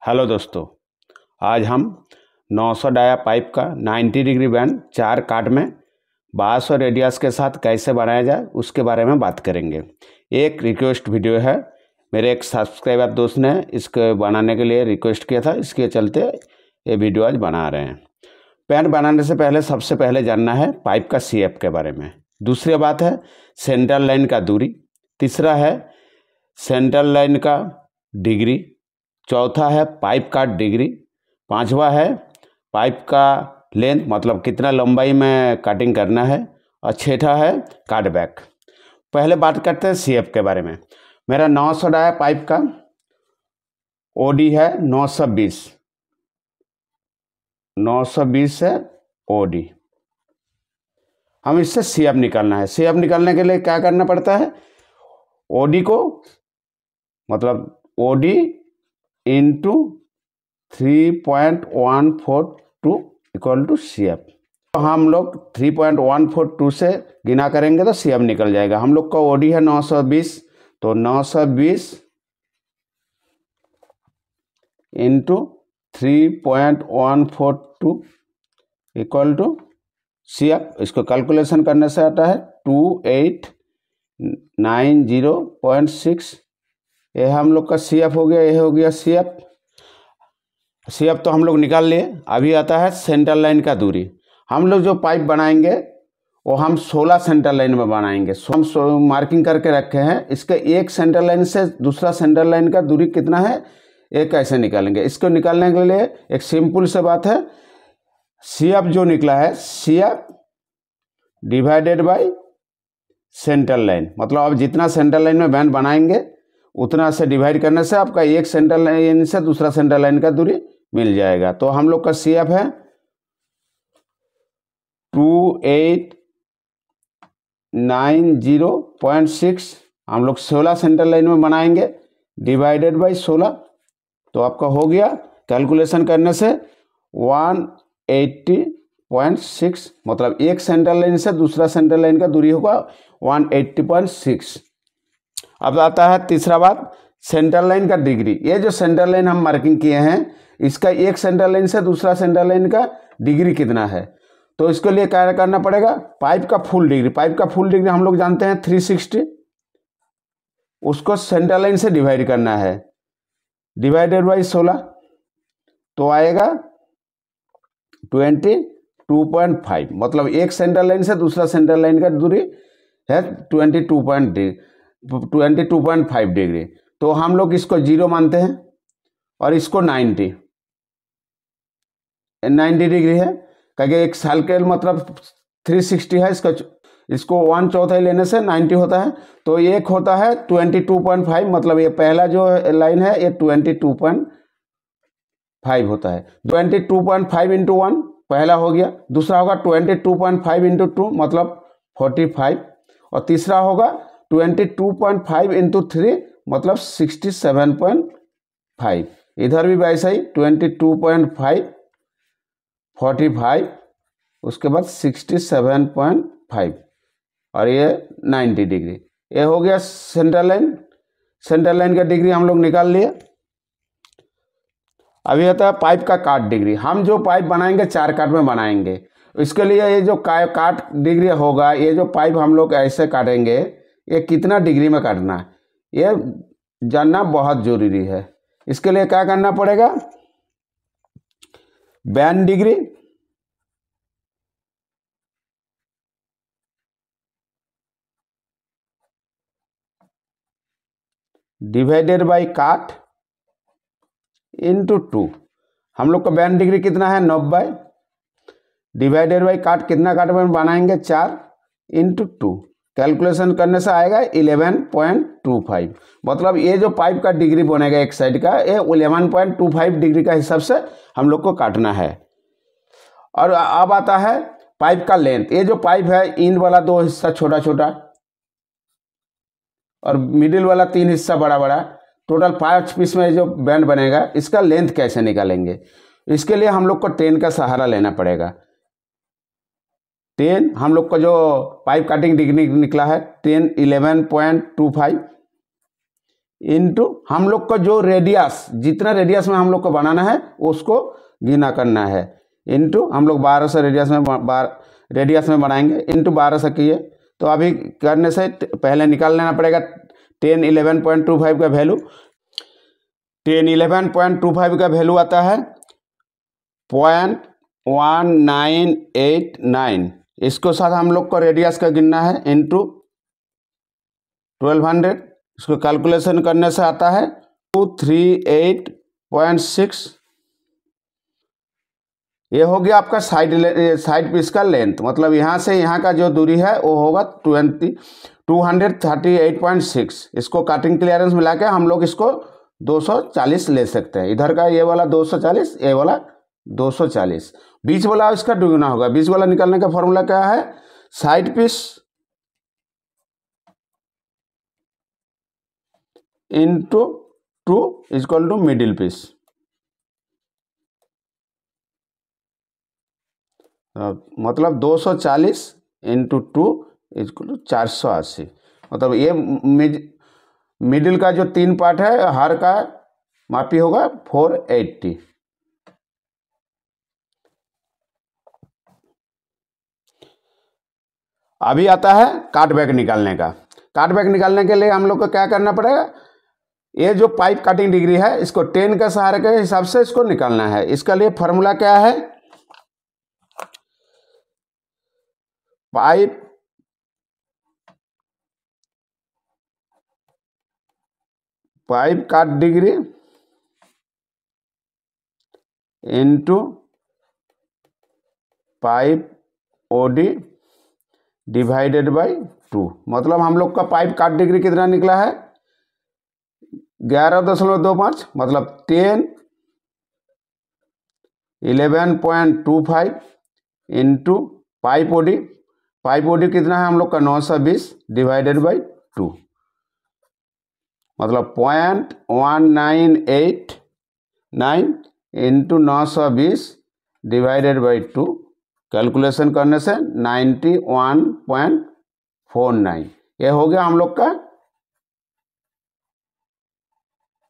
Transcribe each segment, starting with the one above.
Hello दोस्तों, आज हम 900 डाया पाइप का 90 डिग्री बैंड 4 काट में बास और रेडियस के साथ कैसे बनाया जाए उसके बारे में बात करेंगे। एक रिक्वेस्ट वीडियो है, मेरे एक सब्सक्राइबर दोस्त ने इसको बनाने के लिए रिक्वेस्ट किया था, इसके चलते ये वीडियो आज बना रहे हैं। बैंड बनाने से पहले सबसे पहले जानना है पाइप का CF के बारे में। दूसरी बात है सेंट्रल लाइन का दूरी। तीसरा है सेंट्रल लाइन का डिग्री। चौथा है पाइप का डिग्री। पांचवा है पाइप का लेंथ, मतलब कितना लंबाई में कटिंग करना है। और छठा है काट बैक। पहले बात करते हैं CF के बारे में। मेरा 900 डाया पाइप का OD है 920 है OD। हम इससे CF निकालना है। CF निकालने के लिए क्या करना पड़ता है, OD को मतलब OD into 3.142 equal to CF। तो हम लोग 3.142 से गिना करेंगे तो CF निकल जाएगा। हम लोग का OD है 920, तो 920 इंटू 3.142 इक्वल टू CF। इसको कैलकुलेशन करने से आता है 2890.6। ये हम लोग का CF हो गया, ये हो गया CF तो हम लोग निकाल लिए। अभी आता है सेंट्रल लाइन का दूरी। हम लोग जो पाइप बनाएंगे वो हम 16 सेंट्रल लाइन में बनाएंगे। हम मार्किंग करके रखे हैं। इसके एक सेंट्रल लाइन से दूसरा सेंट्रल लाइन का दूरी कितना है, ये कैसे निकालेंगे। इसको निकालने के लिए एक सिंपल से बात है, CF जो निकला है CF divided by central line, मतलब आप जितना सेंट्रल लाइन में बैंड बनाएंगे उतना से डिवाइड करने से आपका एक सेंट्रल लाइन से दूसरा सेंट्रल लाइन का दूरी मिल जाएगा। तो हम लोग का CF है 2890.6। हम लोग 16 सेंट्रल लाइन में बनाएंगे डिवाइडेड बाई 16, तो आपका हो गया कैलकुलेशन करने से 180.6, मतलब एक सेंट्रल लाइन से दूसरा सेंट्रल लाइन का दूरी होगा 180.6। अब आता है तीसरा बात, सेंट्रल लाइन का डिग्री। ये जो सेंट्रल लाइन हम मार्किंग किए हैं, इसका एक सेंट्रल लाइन से दूसरा सेंट्रल लाइन का डिग्री कितना है। तो इसके लिए क्या करना पड़ेगा, पाइप का फुल डिग्री। पाइप का फुल डिग्री हम लोग जानते हैं 360, उसको सेंट्रल लाइन से डिवाइड करना है, डिवाइडेड बाई 16, तो आएगा 22.5। मतलब एक सेंट्रल लाइन से दूसरा सेंट्रल लाइन का दूरी है 22.5 डिग्री। तो हम लोग इसको 0 मानते हैं और इसको 90 डिग्री है, क्योंकि एक सर्कल मतलब 360 है। इसको 1/4 लेने से 90 होता है। तो एक होता है 22.5, मतलब ये पहला जो लाइन है ये 22.5 होता है। 22.5 इंटू 1 पहला हो गया। दूसरा होगा 22.5 इंटू 2 मतलब 45, और तीसरा होगा 22.5 इंटू 3 मतलब 67.5। इधर भी वैसा ही 22.5 45, उसके बाद 67.5 और ये 90 डिग्री। ये हो गया सेंट्रल लाइन। सेंट्रल लाइन का डिग्री हम लोग निकाल लिए। अभी आता है पाइप का काट डिग्री। हम जो पाइप बनाएंगे 4 काट में बनाएंगे। इसके लिए ये जो काट डिग्री होगा, ये जो पाइप हम लोग ऐसे काटेंगे, ये कितना डिग्री में काटना है ये जानना बहुत जरूरी है। इसके लिए क्या करना पड़ेगा, बैंड डिग्री डिवाइडेड बाई काट इंटू 2। हम लोग का बैंड डिग्री कितना है 90, डिवाइडेड बाई काट, कितना काट में बनाएंगे 4 इंटू 2। कैलकुलेशन करने से आएगा 11.25। मतलब ये जो पाइप का डिग्री बनेगा एक साइड का, ये 11.25 डिग्री का हिसाब से हम लोग को काटना है। और अब आता है पाइप का लेंथ। ये जो पाइप है, इन वाला 2 हिस्सा छोटा छोटा और मिडिल वाला 3 हिस्सा बड़ा बड़ा, टोटल 5 पीस में जो बैंड बनेगा, इसका लेंथ कैसे निकालेंगे। इसके लिए हम लोग को 10 का सहारा लेना पड़ेगा। 10 हम लोग का जो पाइप कटिंग डिग्री निकला है 11.25, इंटू हम लोग का जो रेडियस, जितना रेडियस में हम लोग को बनाना है उसको गिना करना है, इंटू हम लोग 12 से रेडियस में बनाएंगे, इंटू 12 से किए। तो अभी करने से पहले निकाल लेना पड़ेगा 1011.25 का वैल्यू। 1011.25 का वैल्यू आता है 0.1989। इसको साथ हम लोग को रेडियस का गिनना है, इंटू 1200। इसको कैलकुलेशन करने से आता है 238.6। ये हो गया आपका साइड पीस का लेंथ, मतलब यहाँ से यहाँ का जो दूरी है वो होगा 238.6। इसको कटिंग क्लियरेंस मिला के हम लोग इसको 240 ले सकते हैं। इधर का ये वाला 240, ये वाला 240, बीच वाला इसका दुगुना होगा। बीच वाला निकालने का फॉर्मूला क्या है, side piece into 2 equal to middle piece. मतलब 240 इंटू 2 इक्वल टू 480। मतलब ये मिडिल का जो 3 पार्ट है, हर का मापी होगा 480। अभी आता है काटबैक निकालने का। काटबैक निकालने के लिए हम लोग को क्या करना पड़ेगा, ये जो पाइप कटिंग डिग्री है इसको 10 के सहारे के हिसाब से इसको निकालना है। इसका लिए फॉर्मूला क्या है, पाइप काट degree into pipe OD divided by 2। मतलब हम लोग का पाइप काट डिग्री कितना निकला है, 11.25, मतलब 10 11.25 इंटू पाइप ओडी कितना है हम लोग का 920 डिवाइडेड बाई 2, मतलब 0.1989 इंटू 920 डिवाइडेड बाई 2। कैलकुलेशन करने से 91.49। ये हो गया हम लोग का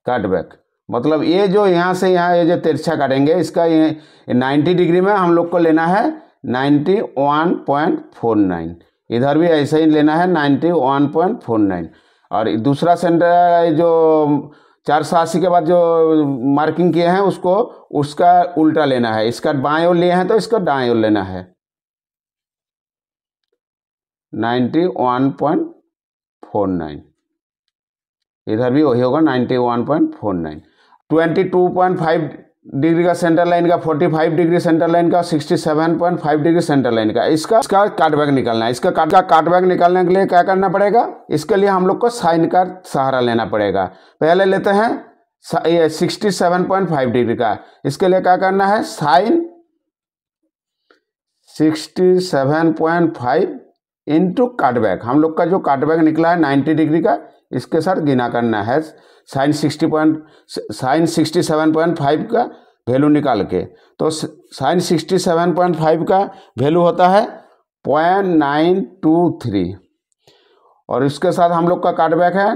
कटबैक। मतलब ये जो यहाँ से यहाँ ये जो तिरछा काटेंगे इसका ये 90 डिग्री में हम लोग को लेना है 91.49। इधर भी ऐसे ही लेना है 91.49। और दूसरा सेंटर जो 480 के बाद जो मार्किंग किए हैं उसका उल्टा लेना है। इसका बाएं ओर लिए हैं तो इसका दाएं ओर लेना है 91.49। इधर भी वही होगा 91.49। 22.5 डिग्री का सेंटर लाइन का, 45 डिग्री सेंटर लाइन का, 67.5 डिग्री सेंटर लाइन का, इसका काटबैक निकालना है। इसका काटबैक निकालने के लिए क्या करना पड़ेगा, इसके लिए हम लोग को साइन का सहारा लेना पड़ेगा। पहले लेते हैं 67.5 डिग्री का। इसके लिए क्या करना है, साइन 67.5 इंटू काटबैक। हम लोग का जो काटबैक निकला है 90 डिग्री का, इसके साथ गिना करना है साइन 67.5 का वैल्यू निकाल के। तो साइन 67.5 का वैल्यू होता है 0.923 और इसके साथ हम लोग का काटबैक है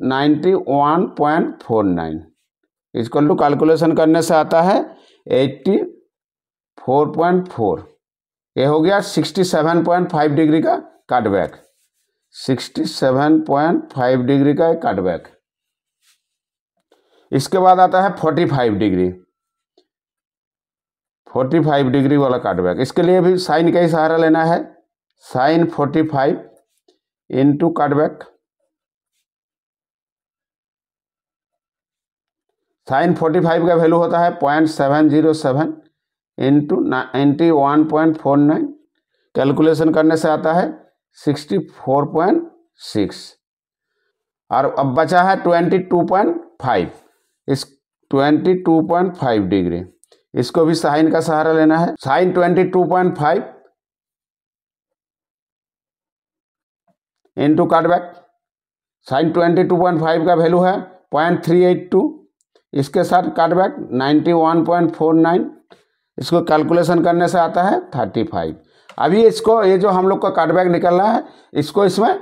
91.49। इक्वल टू कैलकुलेशन करने से आता है 84.4। ये हो गया 67.5 डिग्री का काटबैक, 67.5 डिग्री का काटबैक। इसके बाद आता है 45 डिग्री, 45 डिग्री वाला काटबैक। इसके लिए भी साइन का ही सहारा लेना है, साइन 45 इंटू काटबैक। साइन 45 का वैल्यू होता है 0.707 इंटू 91.49। कैलकुलेशन करने से आता है 64.6। और अब बचा है 22.5। इस 22.5 डिग्री, इसको भी साइन का सहारा लेना है। Sign 22.5 into काटबैक। साइन 22.5 का वैल्यू है 0.382। इसके साथ काटबैक 91.49। इसको कैलकुलेशन करने से आता है 35। अभी इसको ये जो हम लोग का काटबैक निकलना है इसको इसमें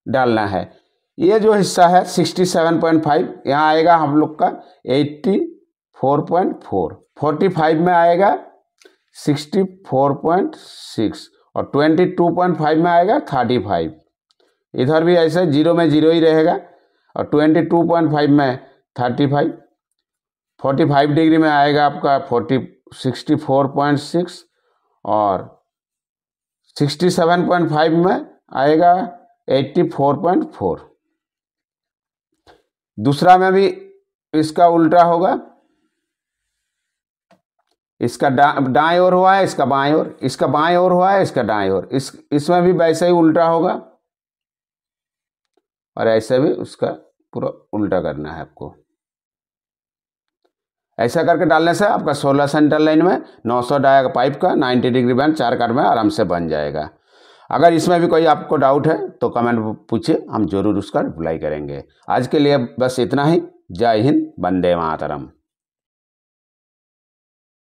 डालना है। ये जो हिस्सा है 67.5, यहाँ आएगा हम लोग का 84.4, 45 में आएगा 64.6 और 22.5 में आएगा 35। इधर भी ऐसे 0 में 0 ही रहेगा और 22.5 में 35, 45 डिग्री में आएगा आपका 64.6 और 67.5 में आएगा 84.4। दूसरा में भी इसका उल्टा होगा, इसका दाएं ओर हुआ है, इसका बाएं ओर, इसका बाएं ओर हुआ है, इसका दाएं ओर, इसमें भी वैसे ही उल्टा होगा और ऐसे भी उसका पूरा उल्टा करना है आपको। ऐसा करके डालने से आपका 16 सेंटर लाइन में 900 डाया का पाइप का 90 डिग्री बैंड 4 काट में आराम से बन जाएगा। अगर इसमें भी कोई आपको डाउट है तो कमेंट पूछिए, हम जरूर उसका रिप्लाई करेंगे। आज के लिए बस इतना ही। जय हिंद, वंदे मातरम।